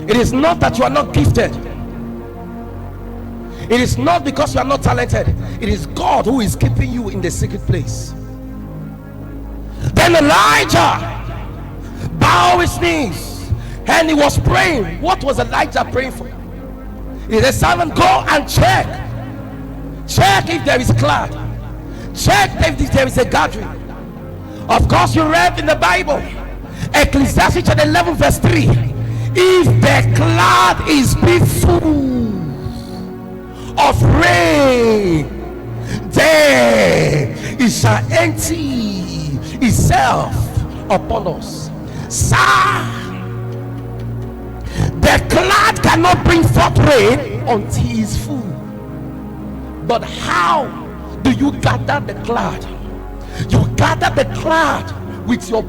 It is not that you are not gifted. It is not because you are not talented. It is God who is keeping you in the secret place. Then Elijah bowed his knees and he was praying. What was Elijah praying for? He said, "Servant, go and check if there is cloud, check if there is a gathering." Of course, you read in the Bible, Ecclesiastes chapter 11 verse 3, if the cloud is full of rain, then it shall empty itself upon us. Sir, the cloud cannot bring forth rain until it is full. But how do you gather the cloud? You gather the cloud with your